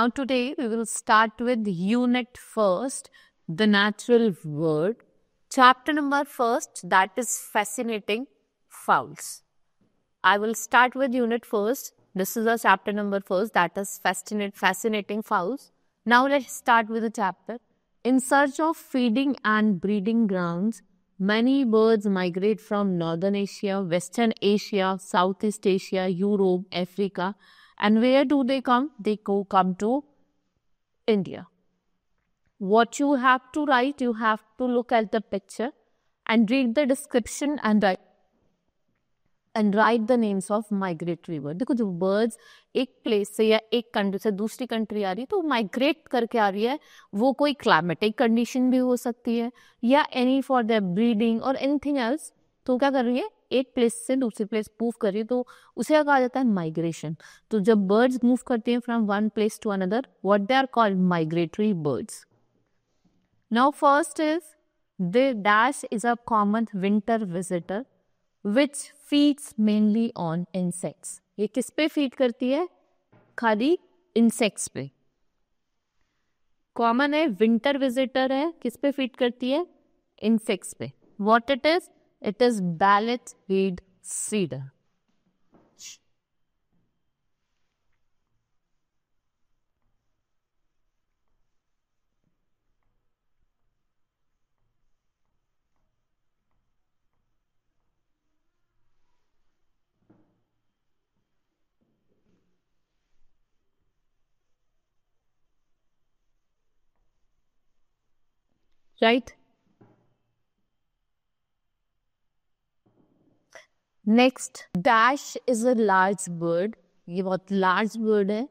Now today we will start with unit first, the natural world. Chapter number first, that is fascinating fowls. I will start with unit first. This is the chapter number first, that is fascinating fowls. Now let's start with the chapter. In search of feeding and breeding grounds, many birds migrate from Northern Asia, Western Asia, Southeast Asia, Europe, Africa. And where do they come? They come to India. What you have to write, you have to look at the picture and read the description and write the names of migratory bird. देखो जो birds एक place से या एक country से दूसरी country आ रही है तो migrate करके आ रही है, वो कोई climatic condition भी हो सकती है या any for their breeding or anything else. तो क्या कर रही है, एक प्लेस से दूसरी प्लेस मूव कर रही है, तो उसे क्या कहा जाता है, माइग्रेशन. तो जब बर्ड्स मूव करते हैं from one place to another, what they are called, migratory birds. Now first is the dash is a common winter visitor which feeds mainly on insects. ये किस पे फीड करती है, खाली इंसेक्ट्स पे. कॉमन है, विंटर विजिटर है, किस पे फीड करती है, इंसेक्ट्स पे. What it is, it is ballot reed cedar. Right? Next, dash is a large bird. ये बहुत large bird है.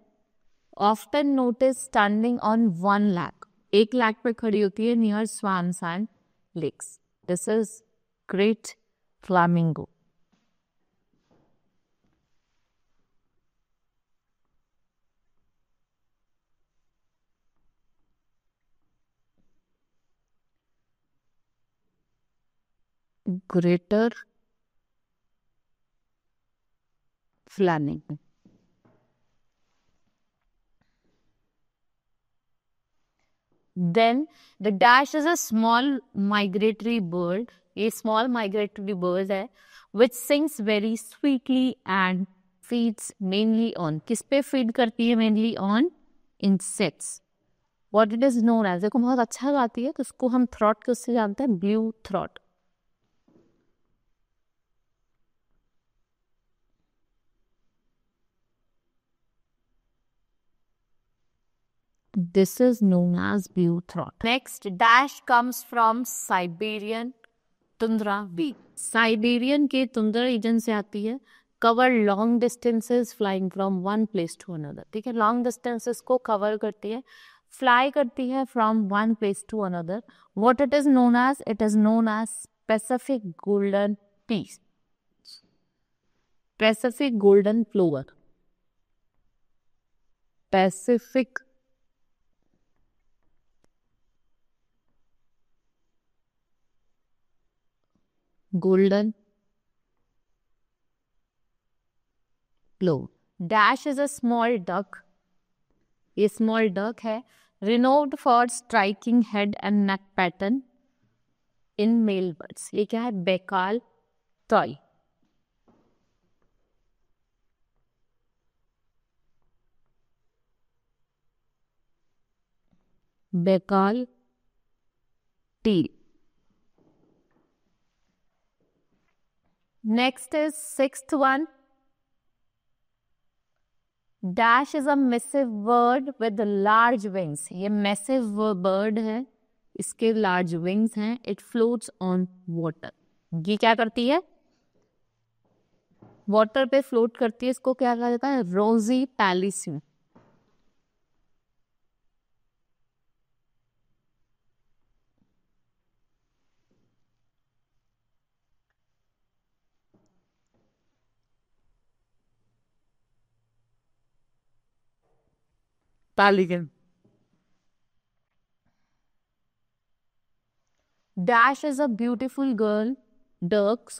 Often noticed standing on one leg. एक leg पे खड़ी होती है near swans and lakes. This is great flamingo. Greater flamingo. Then the dash is a small migratory bird. A small migratory bird है which sings very sweetly and feeds mainly on. किस पे feed करती है, mainly on insects. What it is known as, देखो बहुत अच्छा गाती है तो उसको हम throat किससे जानते हैं, blue throat. This is known as blue throat. Next, dash comes from Siberian tundra bee. Siberian के tundra region से आती है. Cover long distances flying from one place to another. ठीक है, long distances को cover करती है, fly करती है from one place to another. What it is known as? It is known as Pacific golden pea. Pacific golden plover. Pacific golden plover. Dash is a small duck. ये small duck है, renowned for striking head and neck pattern in male birds. ये क्या है, Baikal toy. Baikal teal. Next is sixth one. Dash is a massive bird with large wings. ये massive bird है, इसके large wings हैं. It floats on water. ये क्या करती है, water पे float करती है. इसको क्या कहा जाता है, rosy palisade. Pelican. Dash is a beautiful duck,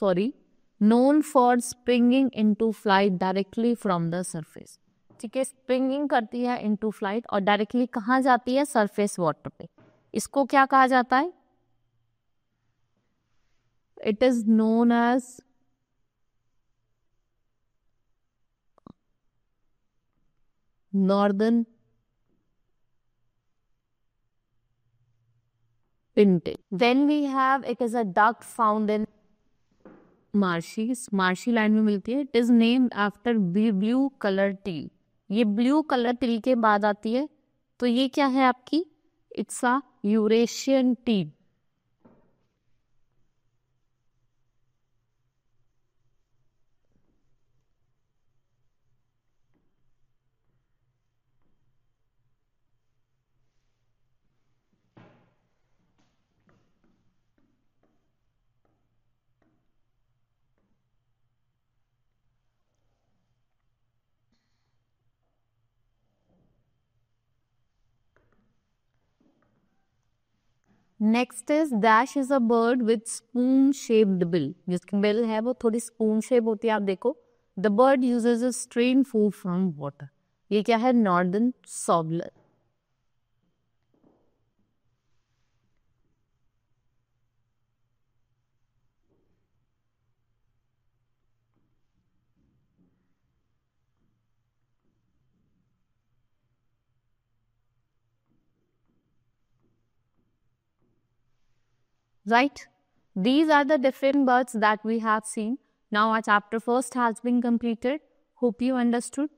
known for springing into flight directly from the surface. ठीक है, स्प्रिंगिंग करती है इनटू फ्लाइट और डायरेक्टली कहाँ जाती है, सरफेस वाटर पे। इसको क्या कहा जाता है, it is known as northern pintail. Then we have, it is a duck found in marshes, marshy land में मिलती है। It is named after blue colour teal. ये ब्लू कलर टील के बाद आती है, तो ये क्या है आपकी, it's a Eurasian teal. Next is dash is a bird with spoon shaped bill. जिसकी बिल है वो थोड़ी स्पून शेप होती है, आप देखो। The bird uses a strain food from water. ये क्या है, northern shoveler. Right? These are the different birds that we have seen. Now our chapter first has been completed. Hope you understood.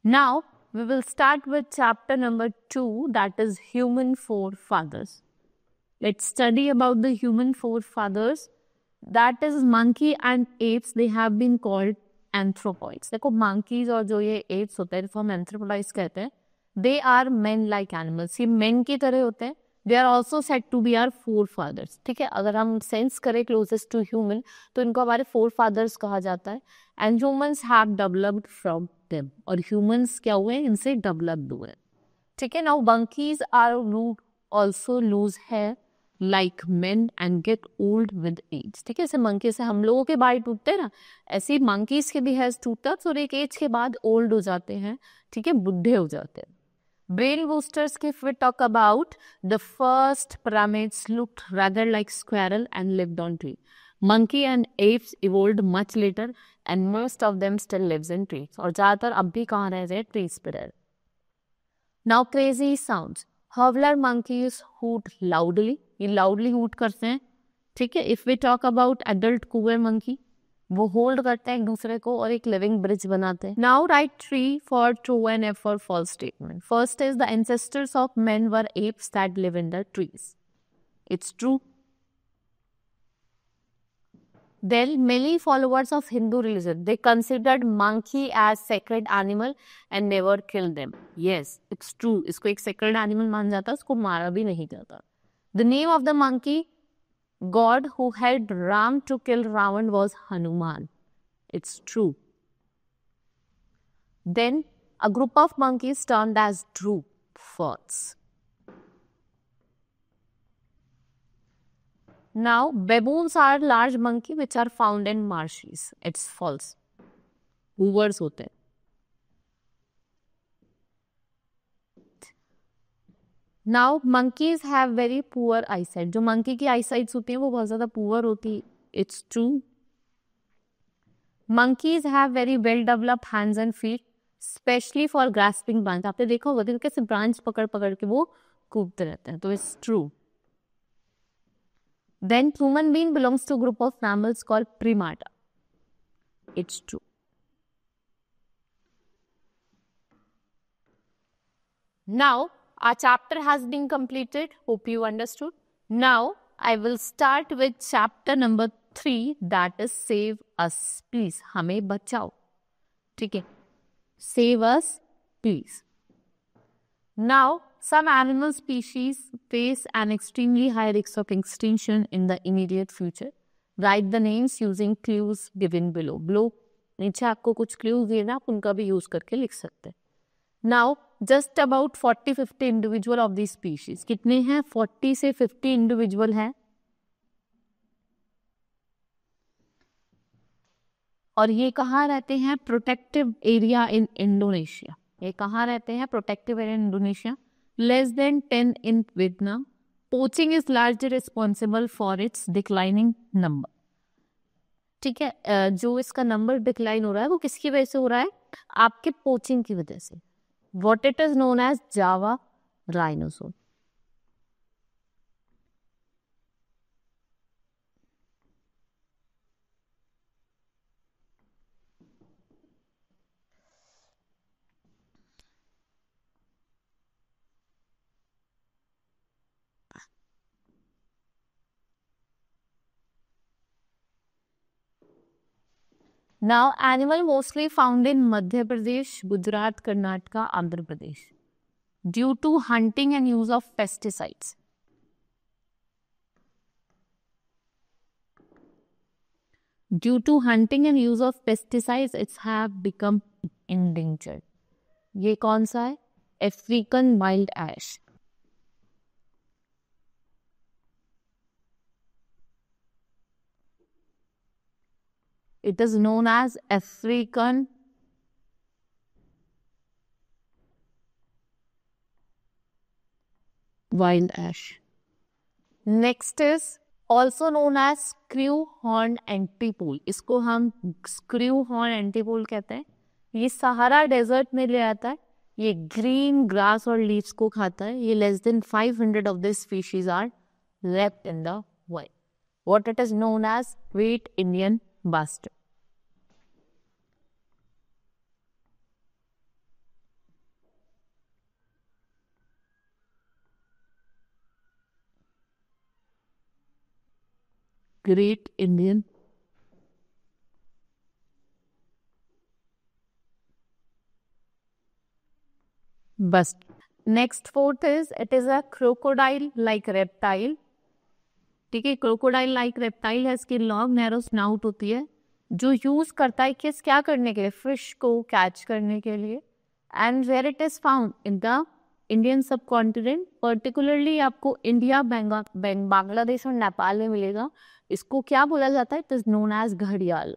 Now we will start with chapter number 2, that is human forefathers. Let's study about the human forefathers. That is monkey and apes. They have been called anthropoids. देखो monkeys और जो ये apes होते हैं, जिनको हम anthropoids कहते हैं, they are men like animals. ये men की तरह होते हैं। They are also said to be our forefathers. ठीक है, अगर हम सेंस करें closest to human, तो इनको हमारे forefathers कहा जाता है। And humans have developed from them. और humans क्या हुए, इनसे developed हुए। ठीक है, now monkeys are also lose hair like men and get old with age. ठीक है, जैसे मंकी से हम लोगों के बाल टूटते हैं ना, ऐसे ही monkeys के भी hairs टूटता है और एक एज के बाद ओल्ड हो जाते हैं। ठीक है, बुढ़े हो जाते हैं। Brain boosters, if we talk about, the first primates looked rather like squirrel and lived on tree. Monkey and apes evolved much later and most of them still lives in trees. और ज़्यादातर अब भी कहाँ रह रहे, trees पे रह रहे। Now crazy sounds. Howler monkeys hoot loudly. ये loudly hoot करते हैं। ठीक है, if we talk about adult cougar monkey, वो होल्ड करते हैं एक दूसरे को और एक लिविंग ब्रिज बनाते हैं। Now write 3 for true and F for false statement. First is the ancestors of men were apes that live in the trees. It's true. Then many followers of Hindu religion, they considered monkey as sacred animal and never killed them. Yes, it's true. इसको एक sacred animal मान जाता, उसको मारा भी नहीं जाता। The name of the monkey God who helped Ram to kill Ravan was Hanuman. It's true. Then a group of monkeys turned as droop. False. Now baboons are large monkey which are found in marshes. It's false. Hoovers होते हैं। Now monkeys have very poor eyesight. जो monkey की eyesight होती है वो बहुत ज़्यादा poor होती है। It's true. Monkeys have very well developed hands and feet, especially for grasping branch. आपने देखा होगा कैसे branch पकड़ पकड़ के वो कूदते रहते हैं, तो it's true. Then human being belongs to a group of mammals called primata. It's true. Now our chapter has been completed. Hope you understood. Now I will start with chapter number 3, that is save us please. हमें बचाओ। ठीक है, save us please. Now some animal species face an extremely high risk of extinction in the immediate future. Write the names using clues given below. नीचे आपको कुछ clues दिए ना, आप उनका भी यूज करके लिख सकते हैं। Now just about 40-50 individual of these species. कितने हैं, 40 से 50 individual हैं। और ये कहाँ रहते हैं, प्रोटेक्टिव एरिया इन इंडोनेशिया। ये कहाँ रहते हैं? Protective area Indonesia. Less than 10 in Vietnam. Poaching is largely responsible for its declining number. ठीक है, जो इसका नंबर डिक्लाइन हो रहा है वो किसकी वजह से हो रहा है? आपके पोचिंग की वजह से. What it is known as Java rhinoceros. Now, animal mostly found in Madhya Pradesh, Gujarat, Karnataka, Andhra Pradesh. Due to hunting and use of pesticides. Due to hunting and use of pesticides, it's have become endangered. ये कौन सा है? African wild ash. It is known as African wild ash. Next is also known as screw horn antipole. इसको हम screw horn antipole कहते हैं. ये Sahara desert में ले आता है. ये ग्रीन ग्रास और लीव्स को खाता है. ये less than 500 of this species are left in the wild. What it is known as Great Indian Bustard. Great Indian bustard. Next fourth is it is a crocodile like reptile. ठीक है, crocodile like reptile है. इसकी long narrow snout होती है जो use करता है किस क्या करने के लिए? फिश को कैच करने के लिए. And where it is found in the Indian subcontinent, particularly आपको इंडिया, बांग्लादेश और नेपाल में मिलेगा. इसको क्या बोला जाता है? इट इज नोन एज घड़ियाल.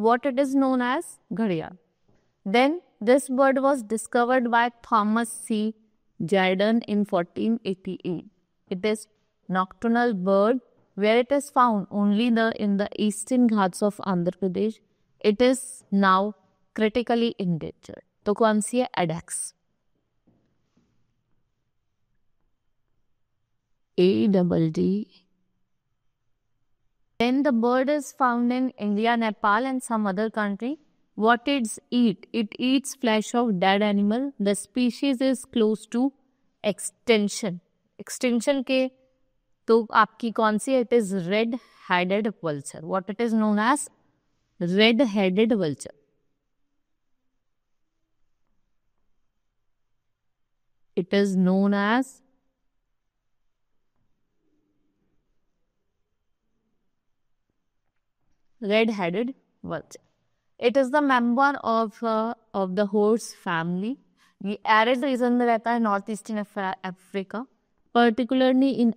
What it is known as ghadial. Then this bird was discovered by Thomas C. Jardine in 1488. It is nocturnal bird where it is found only in the eastern Ghats of Andhra Pradesh. It is now critically endangered. तो कौन सी है? एडेक्स. ADD. Then the bird is found in India, Nepal and some other country. What it eat? It eats flesh of dead animal. The species is close to extinction. Extinction के तो आपकी कौन सी? It is red-headed vulture. What it is known as? Red-headed vulture. It is known as red-headed vulture. It is the member of the horse family. ये arid region में रहता है, north eastern Africa, particularly in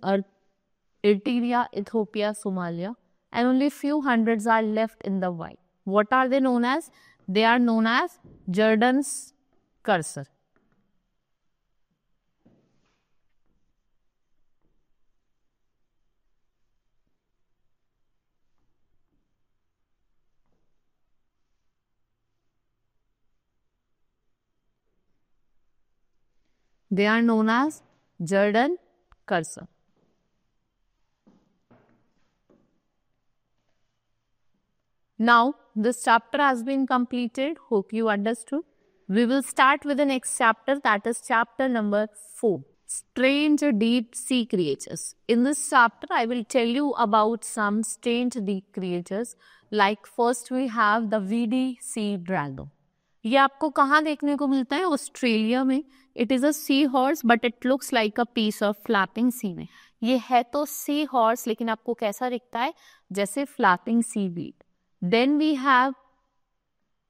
Eritrea, Ethiopia, Somalia, and only few hundreds are left in the wild. What are they known as? They are known as Jordan's cursor. They are known as Jordan cursor. Now, this chapter has been completed. Hope you understood. We will start with the next chapter, that is chapter number 4. Strange deep sea creatures. In this chapter, I will tell you about some strange deep creatures. Like first we have the VD sea dragon. ये आपको कहाँ देखने को मिलता है? Australia में. It is a sea horse but it looks like a piece of flapping sea में. ये है तो सी हॉर्स लेकिन आपको कैसा दिखता है? जैसे flapping seaweed. Then we have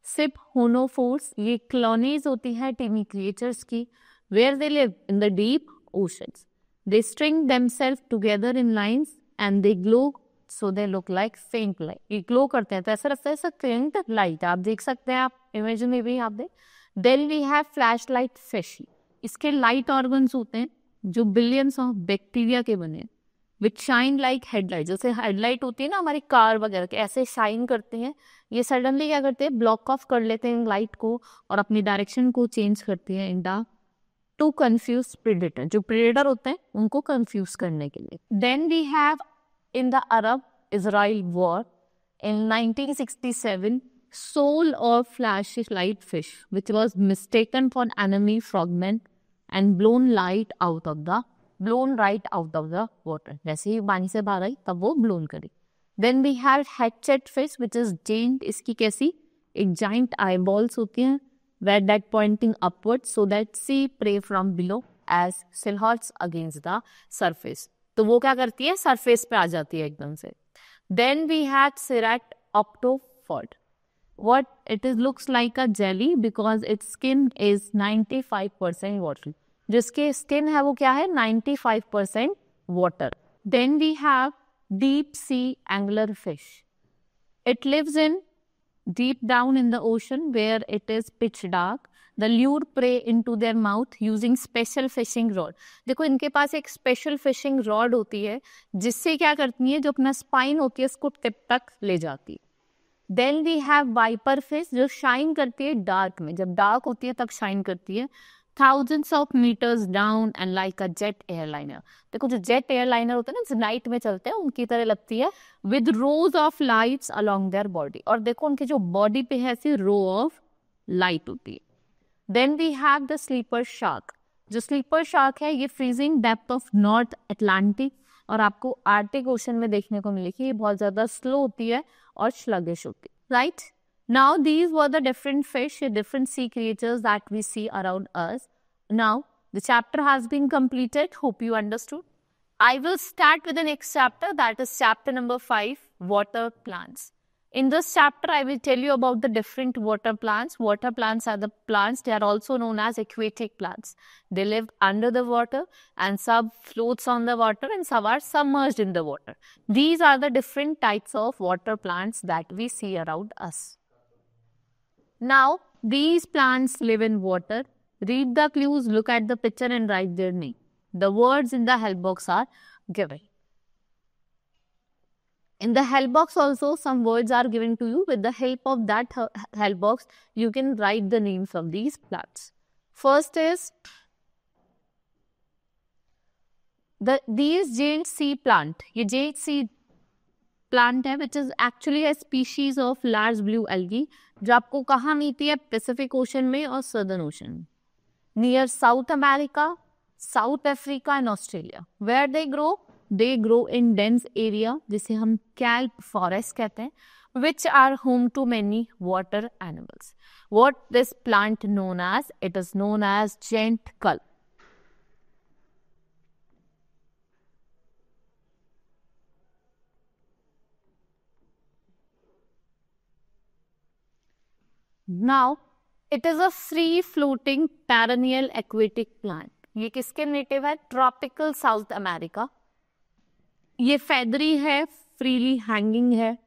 siphonophores. ये कॉलोनीज होती है टिमी क्रिएचर्स की. Where they live? In the deep oceans. They string themselves together in lines and they glow so they look like faint light. ये glow करते हैं तो ऐसा लगता है ऐसा faint light. आप देख सकते हैं, आप image में भी आप देख. Then we have flashlight fish. इसके light organs होते हैं जो billions of bacteria के बने हैं. विच शाइन लाइक हेडलाइट. जैसे हेडलाइट होती है ना हमारी कार वगैरह के, ऐसे शाइन करते हैं. ये सडनली क्या करते हैं, ब्लॉक ऑफ कर लेते हैं लाइट को और अपनी डायरेक्शन को चेंज करते हैं in the to confuse predator. जो प्रेडेटर होते हैं उनको कंफ्यूज करने के लिए. Then we have in the Arab Israel war in 1967, soul of flashlight fish, which was mistaken for enemy frogmen and blown right out of the water. जैसे ही पानी से बाहर आई तब वो blown करी. Then we have hatchet fish, which is giant. इसकी कैसी एक giant eyeballs होती हैं, where that pointing upwards so that see prey from below as silhouettes against the surface. तो वो क्या करती है, surface पे आ जाती है एकदम से. Then we had ceratopod. What it is looks like a jelly because its skin is 95% water. जिसके skin है वो क्या है, 95% water. Then we have deep sea anglerfish. It lives in deep down in the ocean where it is pitch dark. The lure prey into their mouth using special fishing rod. देखो इनके पास एक special fishing rod होती है जिससे क्या करती है, जो अपना spine होती है उसको टिप तक ले जाती है. Then we have viper fish जो shine करती है dark में. जब dark होती है तब shine करती है. Thousands of meters down and like a jet airliner. देखो जो jet airliner होते हैं ना, जो नाइट में चलते हैं, उनकी तरह लगती है. With rows of lights along their body. और देखो उनके जो body पे है ऐसी row of light होती है. Then we have the sleeper shark. जो sleeper shark है ये freezing depth of North Atlantic और आपको आर्टिक ओशन में देखने को मिलेगी. ये बहुत ज़्यादा स्लो होती है और sluggish होती है. Right? Now these were the different fish, different sea creatures that we see around us. Now the chapter has been completed. Hope you understood. I will start with the next chapter, that is chapter number 5, water plants. In this chapter, I will tell you about the different water plants. Water plants are the plants, they are also known as aquatic plants. They live under the water and some floats on the water and some are submerged in the water. These are the different types of water plants that we see around us. Now, these plants live in water. Read the clues, look at the picture and write their name. The words in the help box are given. In the help box also, some words are given to you. With the help of that help box, you can write the names of these plants. First is these giant sea plant. ये giant sea plant है, which is actually a species of large blue algae, जो आपको कहाँ मिलती है, Pacific Ocean में और Southern Ocean में. Near South America, South Africa and Australia. Where they grow? They grow in dense area, जिसे हम kelp forest कहते हैं, which are home to many water animals. What this plant known as? It is known as giant kelp. Now, it is a free floating perennial aquatic plant. ये किसके नेटिव है? Tropical South America. ये feathery है, freely hanging है,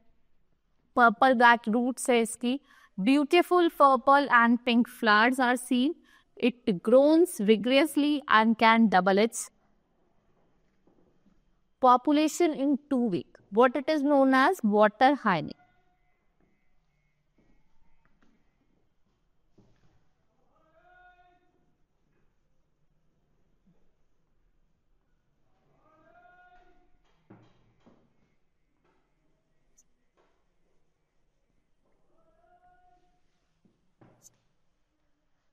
purple black roots है इसकी. Beautiful purple and pink flowers are seen. It grows vigorously and can double its population in 2 weeks. What it is known as? Water hyena.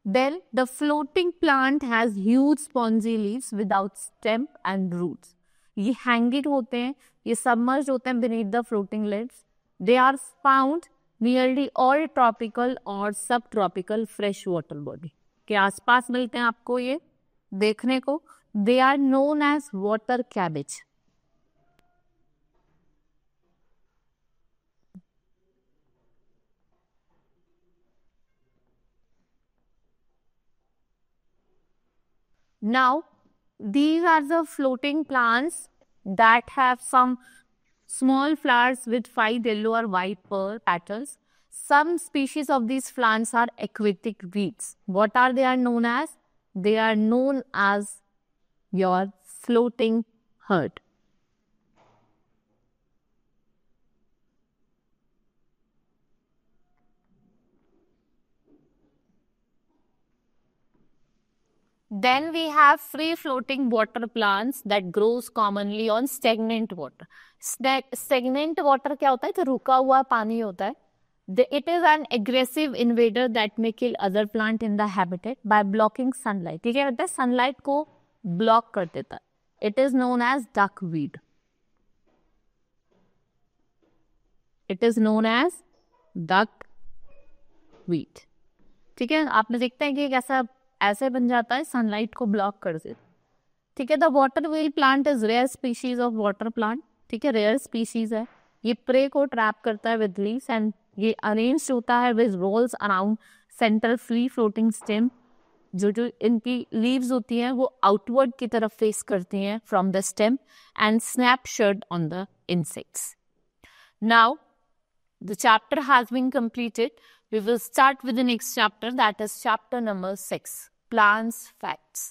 Then the floating plant has huge spongy leaves without stem and roots. ये hanging होते हैं, ये submerged होते हैं beneath the floating leaves. They are found nearly all tropical or subtropical freshwater body. के आसपास मिलते हैं आपको ये देखने को. They are known as water cabbage. Now, these are the floating plants that have some small flowers with 5 yellow or white pearl petals. Some species of these plants are aquatic weeds. What are they are known as? They are known as your floating heart. Then we have free floating water plants that grows commonly on stagnant water. Stagnant water क्या होता है? तो रुका हुआ पानी होता है. It is an aggressive invader that may kill other plant in the habitat by blocking sunlight. ये क्या करता है? Sunlight को block कर देता है. It is known as duckweed. It is known as duckweed. ठीक है, आपने देखते हैं कि कैसा ऐसे बन जाता है, सनलाइट को ब्लॉक कर देता. ठीक है, the water wheel plant is rare species of water plant. ठीक है, रेयर स्पीशीज है. ये प्रे को ट्रैप करता है विद लीव्स एंड ये अरेंज होता है with rolls around centre free floating stem. जो इनकी लीव्स होती हैं वो आउटवर्ड की तरफ फेस करती हैं from the stem and snap shut on the insects. Now the chapter has been completed. We will start with the next chapter, that is chapter number 6, plants facts.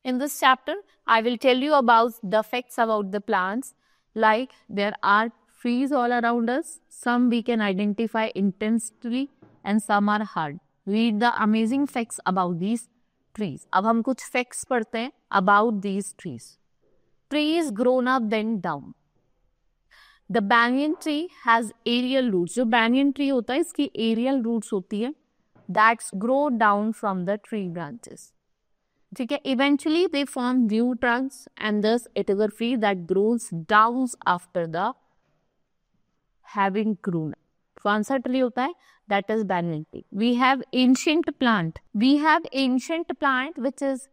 In this chapter, I will tell you about the facts about the plants, like there are trees all around us. Some we can identify intensely and some are hard. Read the amazing facts about these trees. अब हम कुछ facts पढ़ते हैं about these trees. Trees grown up then down. The banyan tree has aerial roots. जो banyan tree होता है इसकी aerial roots होती है that grow down from the tree branches. ठीक है, eventually they form new trunks and thus it is a tree that grows down after the having grown. कौन सा tree होता है? That is banyan tree. We have ancient plant. We have ancient plant which is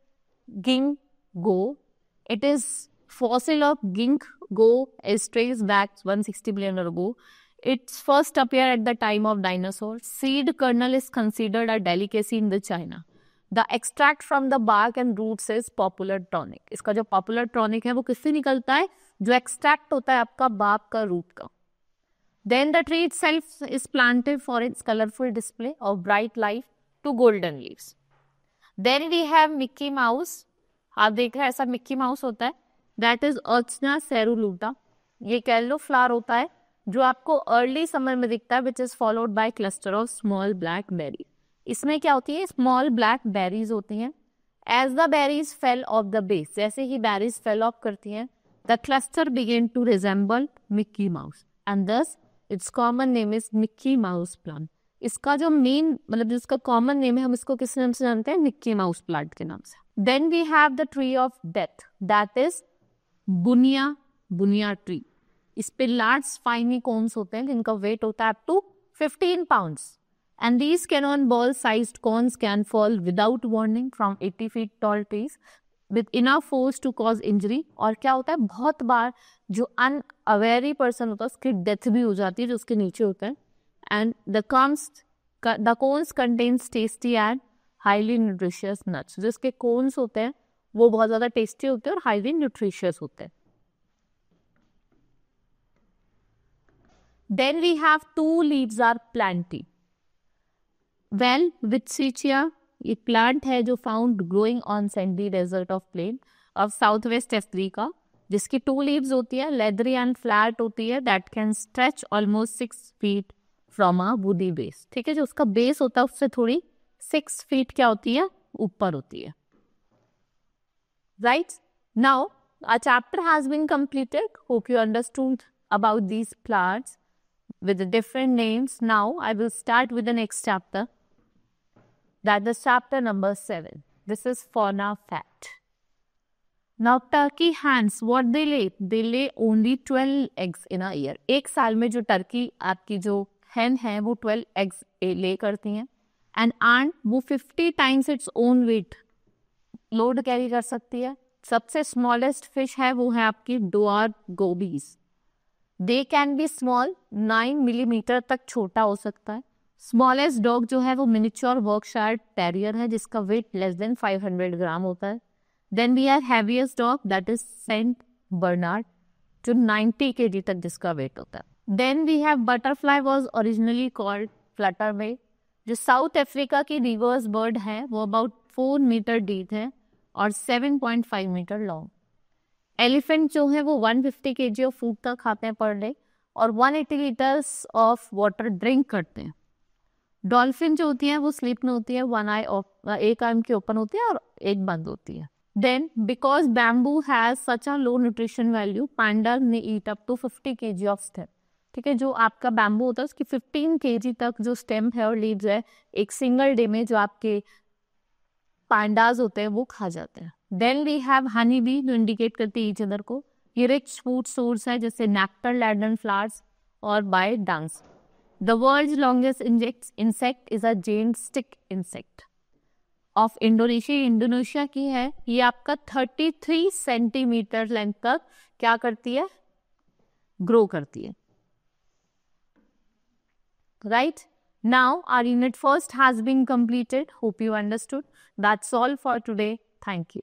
ginkgo. It is fossil of ginkgo is traced back 160 billion years ago. Its first appeared at the time of dinosaurs. Seed kernel is considered a delicacy in the China. The extract from the bark and roots is popular tonic. इसका जो popular tonic है वो किससे निकलता है? जो extract होता है आपका bark का root का. Then the tree itself is planted for its colorful display of bright light to golden leaves. Then we have Mickey Mouse. आप देख रहे हैं ऐसा Mickey Mouse होता है. That is Urchina ceruluta. ये येलो फ्लावर होता है जो आपको अर्ली समर में दिखता है which is followed by cluster of small black berry. इसमें क्या होती है? small black berries होती हैं. As the berries fell off the base, जैसे ही berries fell off करती हैं, the cluster began to resemble Mickey Mouse and thus its common name is Mickey Mouse plant. इसका जो मेन मतलब जिसका कॉमन नेम है हम इसको किस नाम से जानते हैं? मिक्की माउस प्लांट के नाम से. Then we have the tree of death. That is बुनिया ट्री. इस पे लार्ज स्पाइनी कोन्स होते हैं जिनका वेट होता है up to 15 pounds. And these cannon-ball sized cones can fall without warning from 80 feet tall trees with enough force to cause injury. और क्या होता है? बहुत बार जो अनअवेरी पर्सन होता है उसकी डेथ भी हो जाती है जो उसके नीचे होता है. And the cones contains tasty and highly nutritious nuts. जो इसके cones होते हैं वो बहुत ज़्यादा टेस्टी होते हैं और हाईली न्यूट्रिशियस होते हैं. Then we have two leaves are planty. Well, Wittschia ये प्लांट है जो found growing on sandy desert of plain of south west Africa, जिसकी 2 लीव्स होती है, लेदरी एंड फ्लैट होती है, that can stretch almost 6 feet from a woody base. ठीक है, जो उसका बेस होता है उससे थोड़ी 6 feet क्या होती है? ऊपर होती है. Right? Now, our chapter has been completed. Hope you understood about these plants with the different names. Now, I will start with the next chapter. That is chapter number 7. This is fauna fact. Now, turkey hens, what they lay? They lay only 12 eggs in a year. एक साल में जो Turkey आपकी जो hen है वो 12 eggs lay करती हैं. And ant वो 50 times its own weight load carry कर सकती है. सबसे स्मॉलेस्ट फिश है वो है आपकी dwarf gobies. They can be small, 9 millimetre तक छोटा हो सकता है. स्मॉलेस्ट डॉग जो है वो मिनिच्योर वर्कशायर टेरियर है जिसका वेट लेस देन 500 ग्राम होता है. Then we have heaviest dog, that is Saint Bernard, जो 90 kg तक जिसका वेट होता है. Then we have butterfly was originally called flutterby, जो साउथ अफ्रीका की रिवर्स बर्ड है, वो अबाउट 4 मीटर डीप है और 7.5 मीटर लॉन्ग. एलिफेंट जो है वो 150 kg ऑफ फूड तक खाते हैं पर डे और 180 लीटर्स ऑफ वाटर ड्रिंक करते हैं. डॉल्फिन जो होती है वो स्लीप में होती है, वन आई एक आर्म की ओपन होती है और एक बंद होती है. Then because bamboo has such a low nutrition value, panda ने eat up to 50 kg of stem. ठीक है, जो आपका बैम्बू होता है उसकी 15 kg तक जो स्टेम है और लीव्स है एक सिंगल डे में जो आपके पांडाज होते हैं वो खा जाते हैं. Then we have honey bee जो इंडिकेट करती है ईच अदर को. ये रिच फूड सोर्स है जैसे नेक्टर, लैडन फ्लावर्स और bye dunks. The world's longest insect is a giant stick insect of Indonesia. Indonesia की है, ये आपका 33 सेंटीमीटर लेंथ तक क्या करती है, ग्रो करती है. Right? Now our unit first has been completed. Hope you understood. That's all for today. Thank you.